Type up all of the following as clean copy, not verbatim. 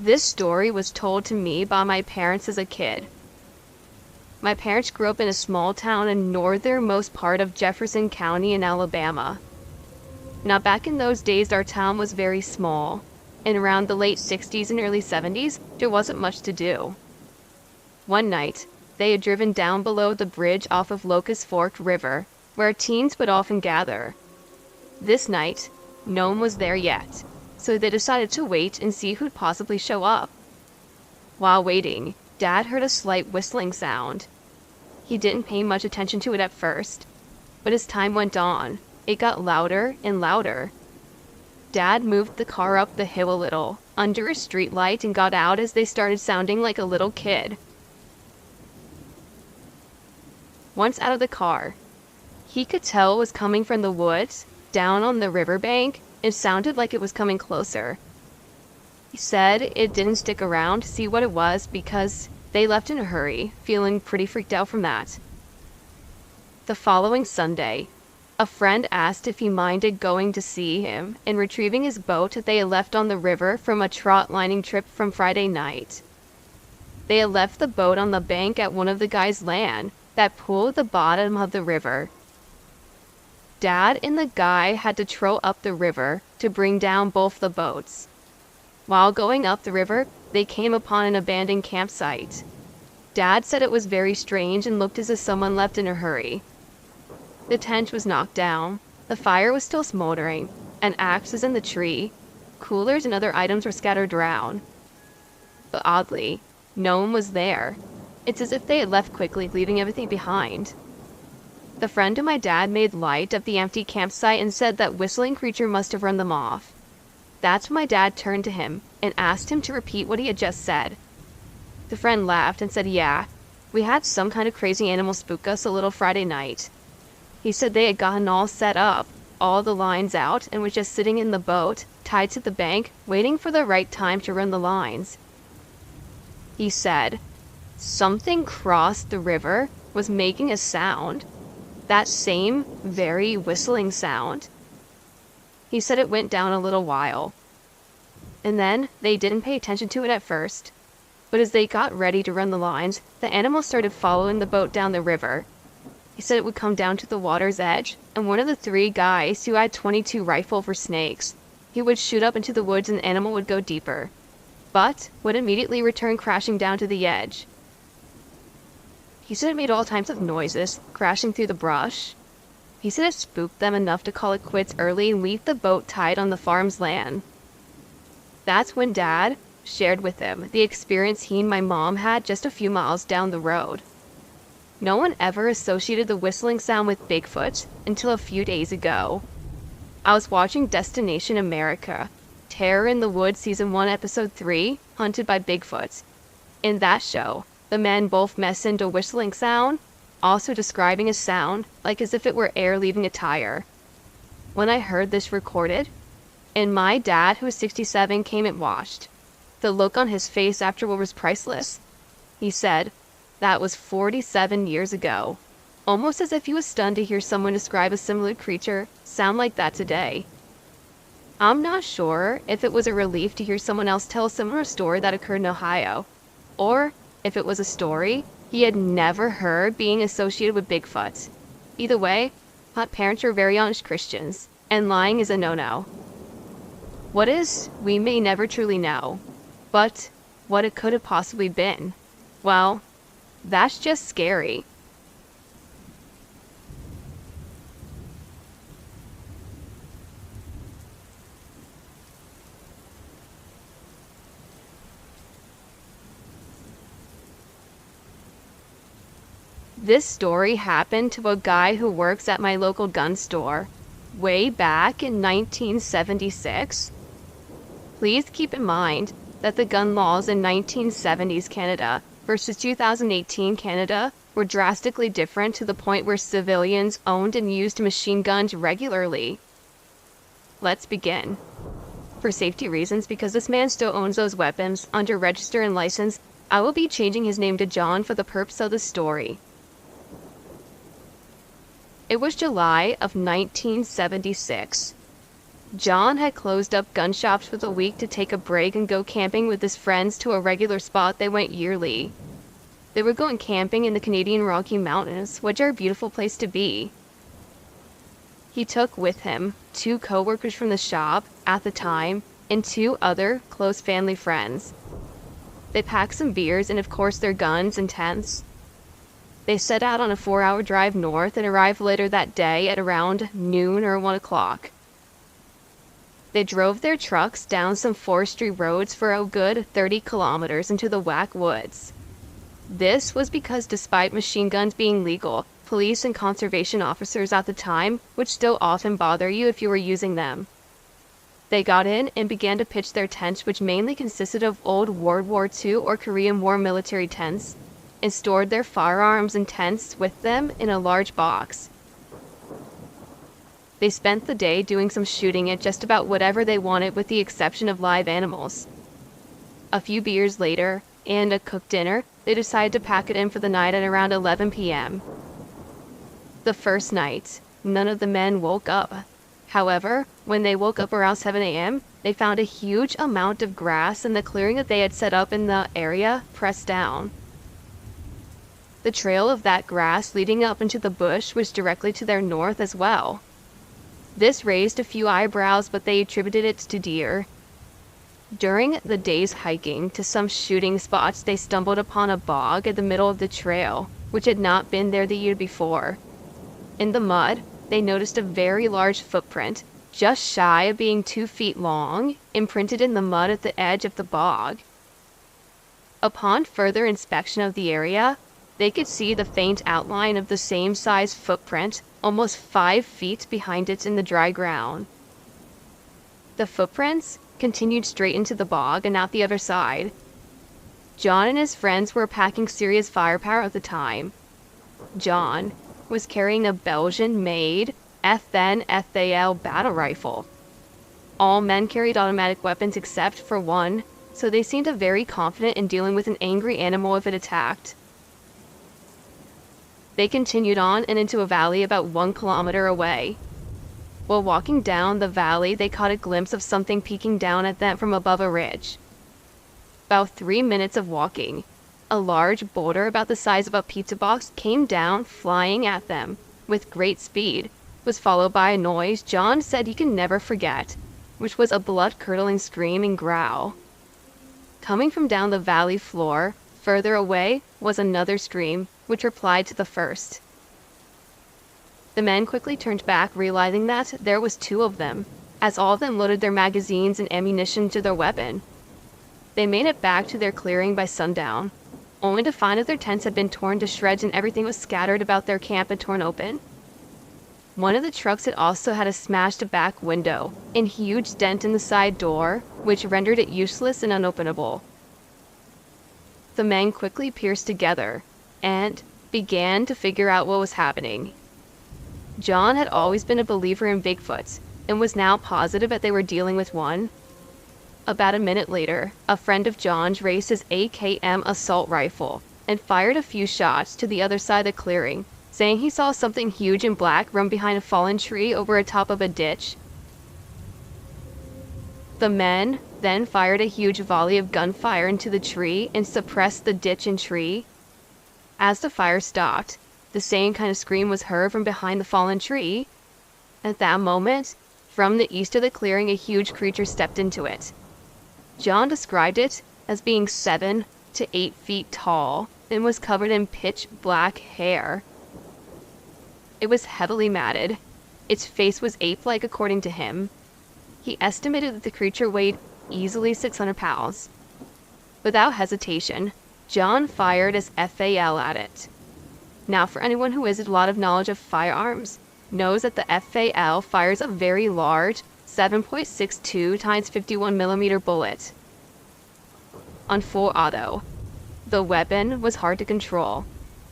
This story was told to me by my parents as a kid. My parents grew up in a small town in northernmost part of Jefferson County in Alabama. Now, back in those days, our town was very small, and around the late 60s and early 70s, there wasn't much to do. One night, they had driven down below the bridge off of Locust Fork River, where teens would often gather. This night, no one was there yet, so they decided to wait and see who'd possibly show up. While waiting, Dad heard a slight whistling sound. He didn't pay much attention to it at first, but as time went on, it got louder and louder. Dad moved the car up the hill a little, under a streetlight, and got out as they started sounding like a little kid. Once out of the car, he could tell it was coming from the woods, down on the riverbank. It sounded like it was coming closer. He said it didn't stick around to see what it was because they left in a hurry, feeling pretty freaked out from that. The following Sunday, a friend asked if he minded going to see him and retrieving his boat that they had left on the river from a trout-lining trip from Friday night. They had left the boat on the bank at one of the guys' land that pool at the bottom of the river. Dad and the guy had to troll up the river to bring down both the boats. While going up the river, they came upon an abandoned campsite. Dad said it was very strange and looked as if someone left in a hurry. The tent was knocked down, the fire was still smoldering, an axe was in the tree, coolers and other items were scattered around. But oddly, no one was there. It's as if they had left quickly, leaving everything behind. The friend of my dad made light of the empty campsite and said that whistling creature must have run them off. That's when my dad turned to him and asked him to repeat what he had just said. The friend laughed and said, "Yeah, we had some kind of crazy animal spook us a little Friday night." He said they had gotten all set up, all the lines out, and was just sitting in the boat, tied to the bank, waiting for the right time to run the lines. He said, something crossed the river, was making a sound. That same, very whistling sound. He said it went down a little while. And then, they didn't pay attention to it at first. But as they got ready to run the lines, the animal started following the boat down the river. He said it would come down to the water's edge, and one of the three guys who had .22 rifle for snakes, he would shoot up into the woods and the animal would go deeper, but would immediately return crashing down to the edge. He said it made all types of noises, crashing through the brush. He said it spooked them enough to call it quits early and leave the boat tied on the farm's land. That's when Dad shared with him the experience he and my mom had just a few miles down the road. No one ever associated the whistling sound with Bigfoot until a few days ago. I was watching Destination America, Terror in the Woods Season 1 Episode 3, Hunted by Bigfoot. In that show, the men both mentioned a whistling sound, also describing a sound like as if it were air leaving a tire. When I heard this recorded, and my dad, who was 67, came and watched. The look on his face afterward was priceless. He said, that was 47 years ago. Almost as if he was stunned to hear someone describe a similar creature sound like that today. I'm not sure if it was a relief to hear someone else tell a similar story that occurred in Ohio, or if it was a story he had never heard being associated with Bigfoot. Either way, my parents are very honest Christians, and lying is a no-no. What is, we may never truly know, but what it could have possibly been, well, that's just scary. This story happened to a guy who works at my local gun store, way back in 1976. Please keep in mind that the gun laws in 1970s Canada versus 2018 Canada were drastically different to the point where civilians owned and used machine guns regularly. Let's begin. For safety reasons, because this man still owns those weapons under register and license, I will be changing his name to John for the purpose of the story. It was July of 1976. John had closed up gun shops for the week to take a break and go camping with his friends to a regular spot they went yearly. They were going camping in the Canadian Rocky Mountains, which are a beautiful place to be. He took with him 2 co-workers from the shop at the time and 2 other close family friends. They packed some beers and of course their guns and tents. They set out on a 4-hour drive north and arrived later that day at around noon or 1 o'clock. They drove their trucks down some forestry roads for a good 30 kilometers into the Whack Woods. This was because despite machine guns being legal, police and conservation officers at the time would still often bother you if you were using them. They got in and began to pitch their tents, which mainly consisted of old World War II or Korean War military tents, and stored their firearms and tents with them in a large box. They spent the day doing some shooting at just about whatever they wanted with the exception of live animals. A few beers later, and a cooked dinner, they decided to pack it in for the night at around 11 p.m. The first night, none of the men woke up. However, when they woke up around 7 a.m., they found a huge amount of grass in the clearing that they had set up in the area pressed down. The trail of that grass leading up into the bush was directly to their north as well. This raised a few eyebrows, but they attributed it to deer. During the day's hiking to some shooting spots, they stumbled upon a bog in the middle of the trail, which had not been there the year before. In the mud, they noticed a very large footprint, just shy of being 2 feet long, imprinted in the mud at the edge of the bog. Upon further inspection of the area, they could see the faint outline of the same size footprint almost 5 feet behind it in the dry ground. The footprints continued straight into the bog and out the other side. John and his friends were packing serious firepower at the time. John was carrying a Belgian-made FN FAL battle rifle. All men carried automatic weapons except for one, so they seemed very confident in dealing with an angry animal if it attacked. They continued on and into a valley about 1 kilometer away. While walking down the valley, they caught a glimpse of something peeking down at them from above a ridge. About 3 minutes of walking, a large boulder about the size of a pizza box came down, flying at them with great speed. It was followed by a noise John said he could never forget, which was a blood-curdling scream and growl. Coming from down the valley floor, further away, was another scream, which replied to the first. The men quickly turned back, realizing that there was 2 of them, as all of them loaded their magazines and ammunition to their weapon. They made it back to their clearing by sundown, only to find that their tents had been torn to shreds and everything was scattered about their camp and torn open. One of the trucks had also had a smashed back window and huge dent in the side door, which rendered it useless and unopenable. The men quickly pieced together and began to figure out what was happening. John had always been a believer in Bigfoots and was now positive that they were dealing with one. About a minute later, a friend of John's raised his AKM assault rifle and fired a few shots to the other side of the clearing, saying he saw something huge and black run behind a fallen tree over a top of a ditch. The men then fired a huge volley of gunfire into the tree and suppressed the ditch and tree. As the fire stopped, the same kind of scream was heard from behind the fallen tree. At that moment, from the east of the clearing, a huge creature stepped into it. John described it as being 7 to 8 feet tall and was covered in pitch black hair. It was heavily matted. Its face was ape-like according to him. He estimated that the creature weighed easily 600 pounds. Without hesitation, John fired his FAL at it. Now, for anyone who has a lot of knowledge of firearms, knows that the FAL fires a very large 7.62 x 51 millimeter bullet. On full auto, the weapon was hard to control,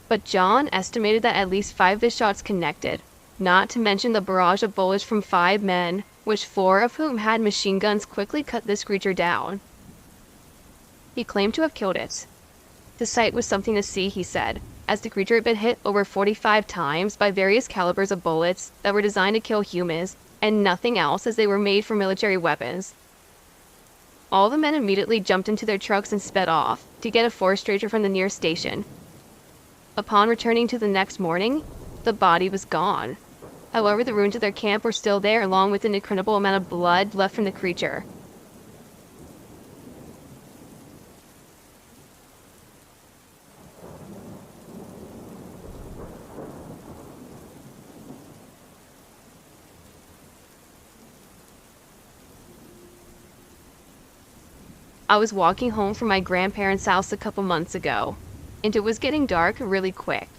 but John estimated that at least 5 of the shots connected, not to mention the barrage of bullets from 5 men, which 4 of whom had machine guns quickly cut this creature down. He claimed to have killed it. The sight was something to see, he said, as the creature had been hit over 45 times by various calibers of bullets that were designed to kill humans and nothing else, as they were made for military weapons. All the men immediately jumped into their trucks and sped off to get a forest ranger from the nearest station. Upon returning to the next morning, the body was gone. However, the ruins of their camp were still there, along with an incredible amount of blood left from the creature. I was walking home from my grandparents' house a couple months ago, and it was getting dark really quick.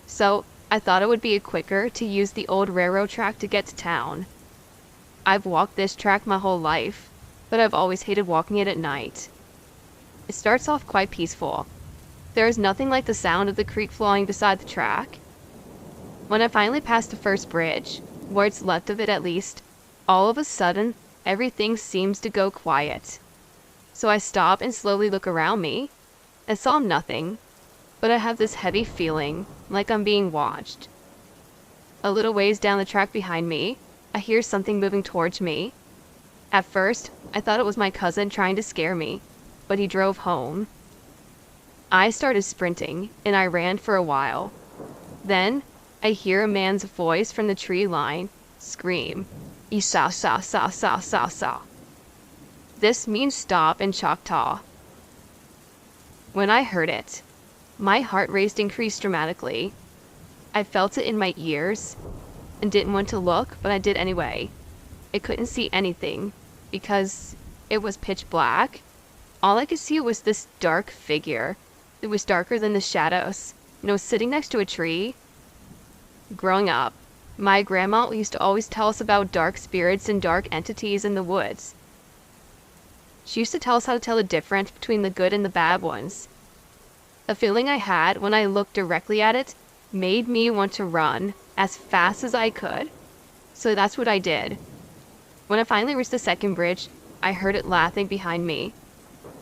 So I thought it would be quicker to use the old railroad track to get to town. I've walked this track my whole life, but I've always hated walking it at night. It starts off quite peaceful. There is nothing like the sound of the creek flowing beside the track. When I finally passed the first bridge, what's left of it at least, all of a sudden, everything seems to go quiet. So I stop and slowly look around me. I saw nothing, but I have this heavy feeling like I'm being watched. A little ways down the track behind me, I hear something moving towards me. At first, I thought it was my cousin trying to scare me, but he drove home. I started sprinting, and I ran for a while. Then, I hear a man's voice from the tree line scream, "Isa sa sa sa sa sa." This means stop in Choctaw. When I heard it, my heart rate increased dramatically. I felt it in my ears and didn't want to look, but I did anyway. I couldn't see anything because it was pitch black. All I could see was this dark figure. It was darker than the shadows, sitting next to a tree. Growing up, my grandma used to always tell us about dark spirits and dark entities in the woods. She used to tell us how to tell the difference between the good and the bad ones. The feeling I had when I looked directly at it made me want to run as fast as I could. So that's what I did. When I finally reached the second bridge, I heard it laughing behind me.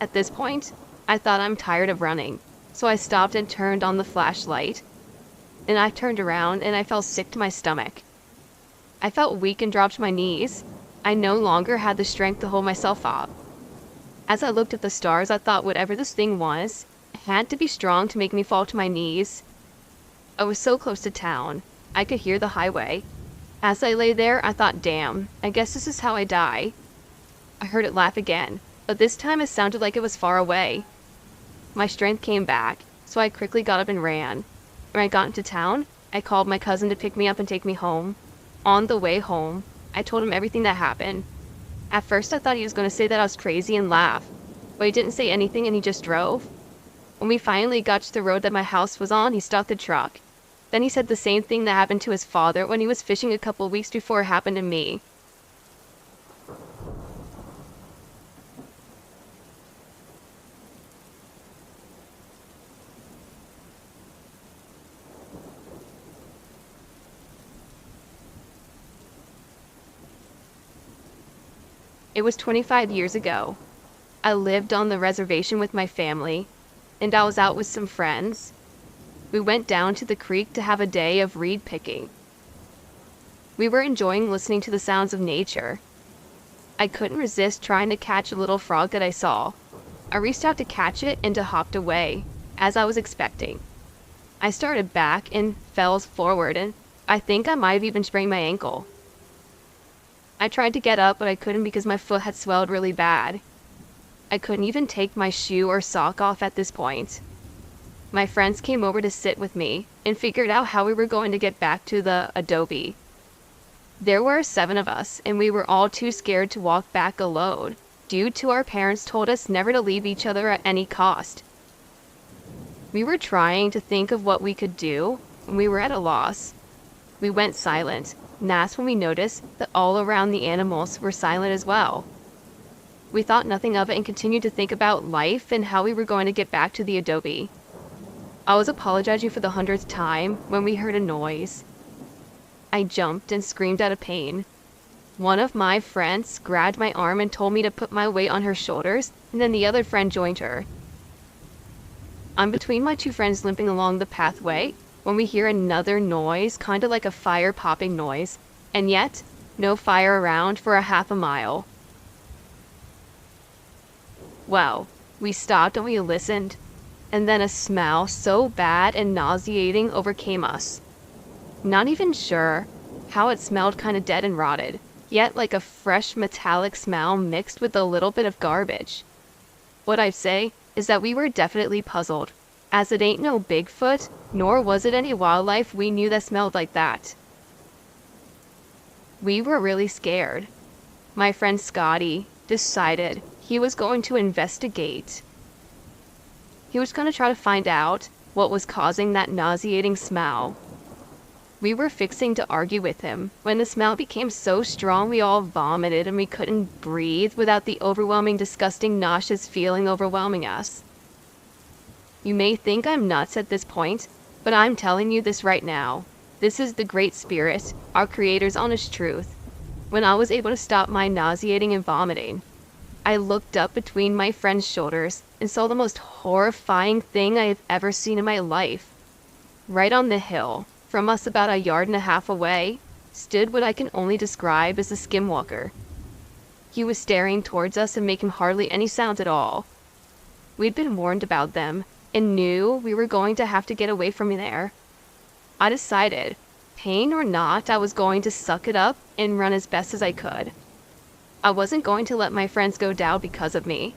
At this point, I thought I'm tired of running, so I stopped and turned on the flashlight. And I turned around and I felt sick to my stomach. I felt weak and dropped to my knees. I no longer had the strength to hold myself up. As I looked at the stars, I thought whatever this thing was, it had to be strong to make me fall to my knees. I was so close to town, I could hear the highway. As I lay there, I thought, damn, I guess this is how I die. I heard it laugh again, but this time it sounded like it was far away. My strength came back, so I quickly got up and ran. When I got into town, I called my cousin to pick me up and take me home. On the way home, I told him everything that happened. At first, I thought he was going to say that I was crazy and laugh, but he didn't say anything and he just drove. When we finally got to the road that my house was on, he stopped the truck. Then he said the same thing that happened to his father when he was fishing a couple weeks before it happened to me. It was 25 years ago. I lived on the reservation with my family, and I was out with some friends. We went down to the creek to have a day of reed picking. We were enjoying listening to the sounds of nature. I couldn't resist trying to catch a little frog that I saw. I reached out to catch it and it hopped away, as I was expecting. I started back and fell forward, and I think I might have even sprained my ankle. I tried to get up, but I couldn't because my foot had swelled really bad. I couldn't even take my shoe or sock off at this point. My friends came over to sit with me and figured out how we were going to get back to the adobe. There were 7 of us, and we were all too scared to walk back alone, due to our parents told us never to leave each other at any cost. We were trying to think of what we could do, and we were at a loss. We went silent, and that's when we noticed that all around the animals were silent as well. We thought nothing of it and continued to think about life and how we were going to get back to the adobe. I was apologizing for the 100th time when we heard a noise. I jumped and screamed out of pain. One of my friends grabbed my arm and told me to put my weight on her shoulders, and then the other friend joined her. I'm between my 2 friends limping along the pathway when we hear another noise, kind of like a fire popping noise, and yet no fire around for a half a mile. Well, we stopped and we listened, and then a smell so bad and nauseating overcame us. Not even sure how it smelled, kind of dead and rotted, yet like a fresh metallic smell mixed with a little bit of garbage. What I'd say is that we were definitely puzzled, as it ain't no Bigfoot, nor was it any wildlife we knew that smelled like that. We were really scared. My friend Scotty decided he was going to investigate. He was going to try to find out what was causing that nauseating smell. We were fixing to argue with him when the smell became so strong we all vomited and we couldn't breathe without the overwhelming, disgusting, nauseous feeling overwhelming us. You may think I'm nuts at this point, but I'm telling you this right now. This is the Great Spirit, our Creator's honest truth. When I was able to stop my nauseating and vomiting, I looked up between my friend's shoulders and saw the most horrifying thing I have ever seen in my life. Right on the hill, from us about 1.5 yards away, stood what I can only describe as a skinwalker. He was staring towards us and making hardly any sound at all. We'd been warned about them and knew we were going to have to get away from there. I decided, pain or not, I was going to suck it up and run as best as I could. I wasn't going to let my friends go down because of me.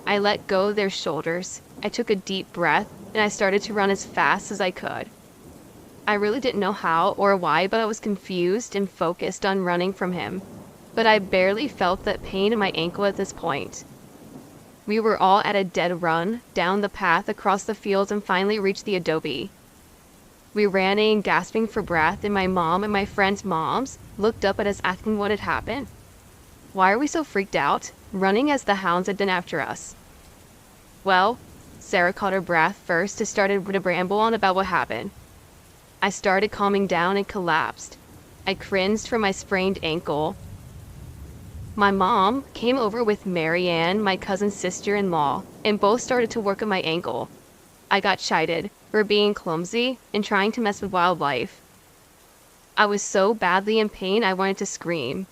I let go of their shoulders, I took a deep breath, and I started to run as fast as I could. I really didn't know how or why, but I was confused and focused on running from him. But I barely felt that pain in my ankle at this point. We were all at a dead run, down the path, across the fields, and finally reached the adobe. We ran in, gasping for breath, and my mom and my friends' moms looked up at us asking what had happened. Why are we so freaked out, running as the hounds had been after us? Well, Sarah caught her breath first and started to ramble on about what happened. I started calming down and collapsed. I cringed from my sprained ankle. My mom came over with Marianne, my cousin's sister-in-law, and both started to work on my ankle. I got chided for being clumsy and trying to mess with wildlife. I was so badly in pain I wanted to scream.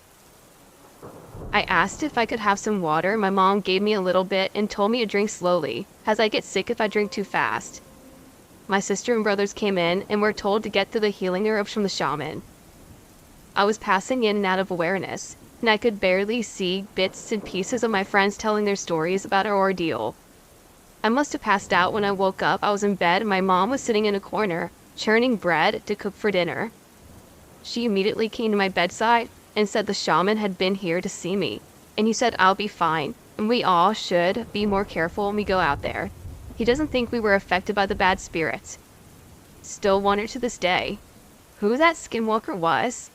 I asked if I could have some water. My mom gave me a little bit and told me to drink slowly, as I get sick if I drink too fast. My sister and brothers came in and were told to get to the healing herbs from the shaman. I was passing in and out of awareness, and I could barely see bits and pieces of my friends telling their stories about our ordeal. I must have passed out when I woke up. I was in bed and my mom was sitting in a corner, churning bread to cook for dinner. She immediately came to my bedside and said the shaman had been here to see me, and he said I'll be fine, and we all should be more careful when we go out there. He doesn't think we were affected by the bad spirits. Still wonder to this day who that skinwalker was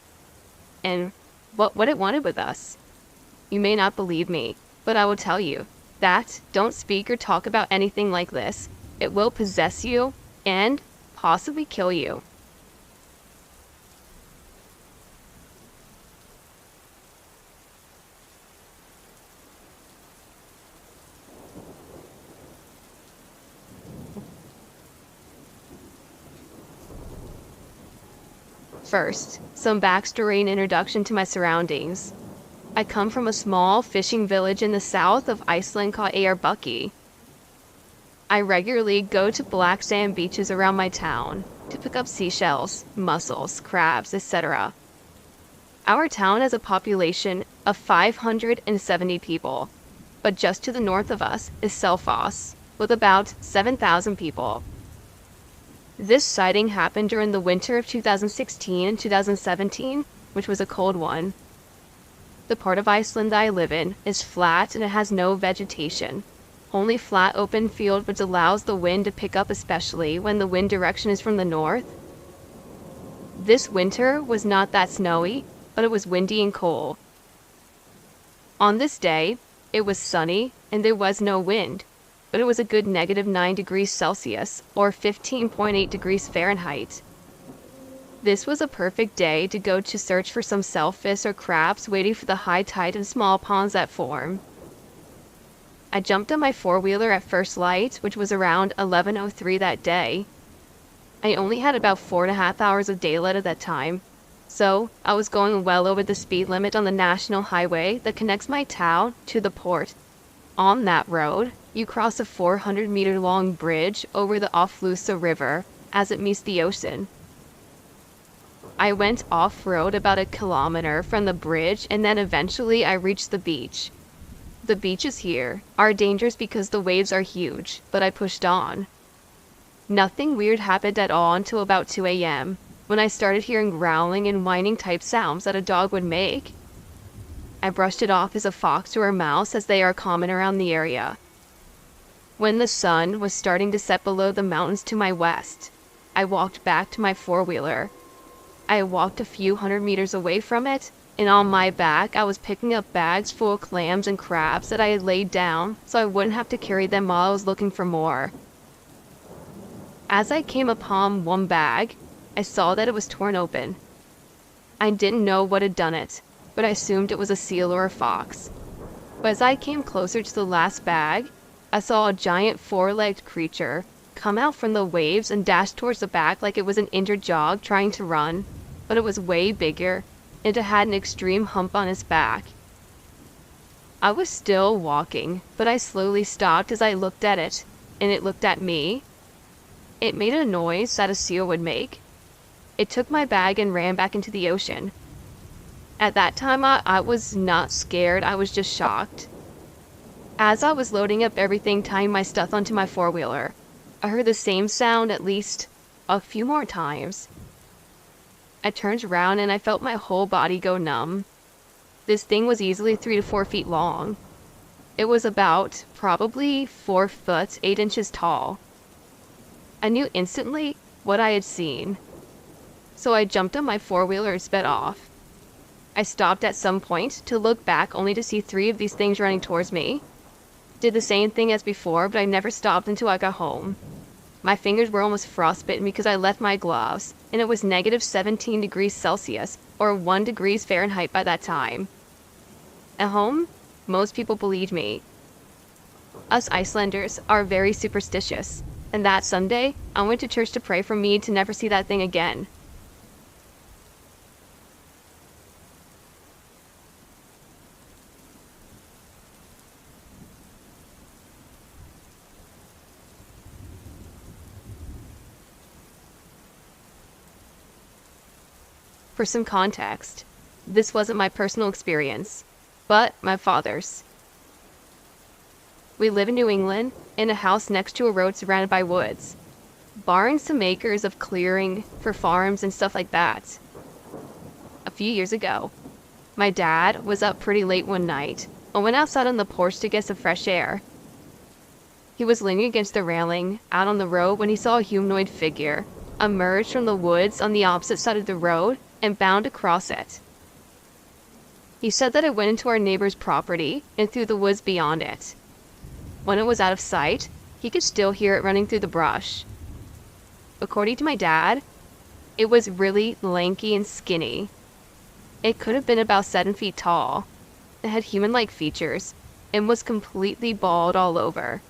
and what it wanted with us. You may not believe me, but I will tell you that don't speak or talk about anything like this. It will possess you and possibly kill you. First, some backstory and introduction to my surroundings. I come from a small fishing village in the south of Iceland called Eyjarbakki. I regularly go to black sand beaches around my town to pick up seashells, mussels, crabs, etc. Our town has a population of 570 people, but just to the north of us is Selfoss, with about 7,000 people. This sighting happened during the winter of 2016 and 2017, which was a cold one. The part of Iceland that I live in is flat and it has no vegetation. Only flat open field, which allows the wind to pick up, especially when the wind direction is from the north. This winter was not that snowy, but it was windy and cold. On this day, it was sunny and there was no wind, but it was a good -9 degrees Celsius or 15.8 degrees Fahrenheit. This was a perfect day to go to search for some shellfish or crabs, waiting for the high tide and small ponds that form. I jumped on my four-wheeler at first light, which was around 11:03 that day. I only had about 4.5 hours of daylight at that time, So, I was going well over the speed limit on the national highway that connects my town to the port. On that road, you cross a 400-meter-long bridge over the Offlusa River as it meets the ocean. I went off-road about a kilometer from the bridge, and then eventually I reached the beach. The beaches here are dangerous because the waves are huge, but I pushed on. Nothing weird happened at all until about 2 a.m., when I started hearing growling and whining type sounds that a dog would make. I brushed it off as a fox or a mouse, as they are common around the area. When the sun was starting to set below the mountains to my west, I walked back to my four-wheeler. I walked a few hundred meters away from it, and on my back I was picking up bags full of clams and crabs that I had laid down so I wouldn't have to carry them while I was looking for more. As I came upon one bag, I saw that it was torn open. I didn't know what had done it, but I assumed it was a seal or a fox. But as I came closer to the last bag, I saw a giant four-legged creature come out from the waves and dash towards the back like it was an injured dog trying to run, but it was way bigger, and it had an extreme hump on its back. I was still walking, but I slowly stopped as I looked at it, and it looked at me. It made a noise that a seal would make. It took my bag and ran back into the ocean. At that time, I was not scared, I was just shocked. As I was loading up everything, tying my stuff onto my four-wheeler, I heard the same sound at least a few more times. I turned around and I felt my whole body go numb. This thing was easily 3 to 4 feet long. It was about probably 4 foot 8 inches tall. I knew instantly what I had seen, so I jumped on my four-wheeler and sped off. I stopped at some point to look back only to see 3 of these things running towards me. Did the same thing as before, but I never stopped until I got home. My fingers were almost frostbitten because I left my gloves, and it was negative 17 degrees Celsius, or 1 degree Fahrenheit by that time. At home, most people believed me. Us Icelanders are very superstitious, and that Sunday, I went to church to pray for me to never see that thing again. For some context, this wasn't my personal experience, but my father's. We live in New England, in a house next to a road surrounded by woods, barring some acres of clearing for farms and stuff like that. A few years ago, my dad was up pretty late one night and went outside on the porch to get some fresh air. He was leaning against the railing out on the road when he saw a humanoid figure emerge from the woods on the opposite side of the road and bound across it. He said that it went into our neighbor's property and through the woods beyond it. When it was out of sight, he could still hear it running through the brush. According to my dad, it was really lanky and skinny. It could have been about 7 feet tall. It had human-like features and was completely bald all over.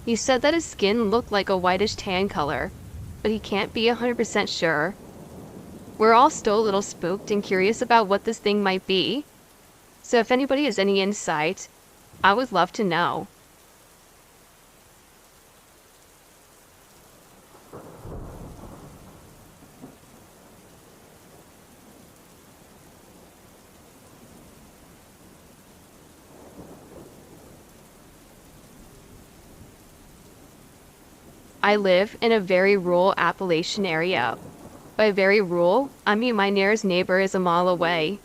He said that his skin looked like a whitish tan color, but he can't be 100% sure. We're all still a little spooked and curious about what this thing might be, so if anybody has any insight, I would love to know. I live in a very rural Appalachian area. By very rural, I mean my nearest neighbor is a mile away.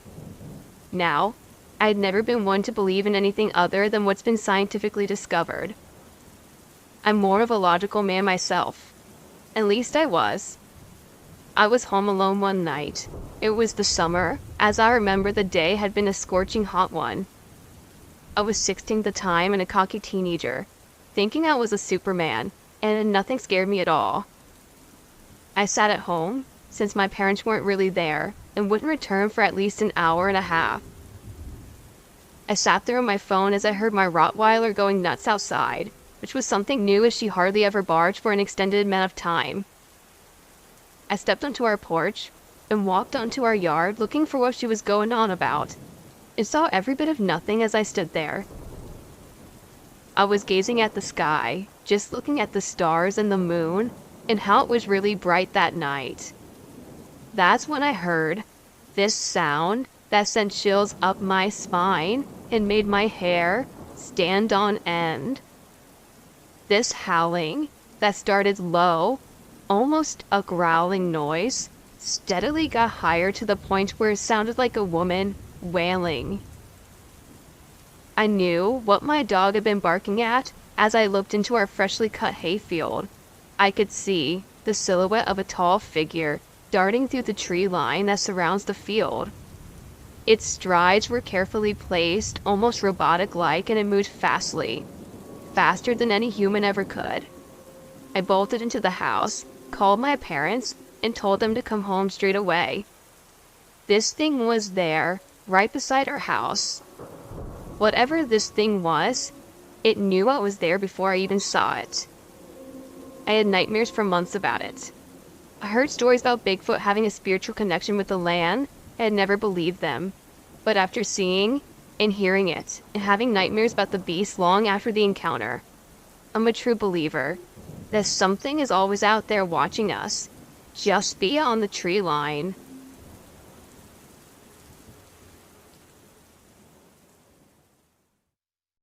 Now, I'd never been one to believe in anything other than what's been scientifically discovered. I'm more of a logical man myself. At least I was. I was home alone one night. It was the summer, as I remember the day had been a scorching hot one. I was 16 at the time and a cocky teenager, thinking I was a Superman, and nothing scared me at all. I sat at home, since my parents weren't really there, and wouldn't return for at least an hour and a half. I sat there on my phone as I heard my Rottweiler going nuts outside, which was something new as she hardly ever barked for an extended amount of time. I stepped onto our porch, and walked onto our yard looking for what she was going on about, and saw every bit of nothing as I stood there. I was gazing at the sky, just looking at the stars and the moon, and how it was really bright that night. That's when I heard this sound that sent chills up my spine and made my hair stand on end. This howling that started low, almost a growling noise, steadily got higher to the point where it sounded like a woman wailing. I knew what my dog had been barking at as I looked into our freshly cut hayfield. I could see the silhouette of a tall figure darting through the tree line that surrounds the field. Its strides were carefully placed, almost robotic-like, and it moved fastly, faster than any human ever could. I bolted into the house, called my parents, and told them to come home straight away. This thing was there, right beside our house. Whatever this thing was, it knew I was there before I even saw it. I had nightmares for months about it. I heard stories about Bigfoot having a spiritual connection with the land. I had never believed them. But after seeing and hearing it, and having nightmares about the beast long after the encounter, I'm a true believer that something is always out there watching us, just beyond the tree line.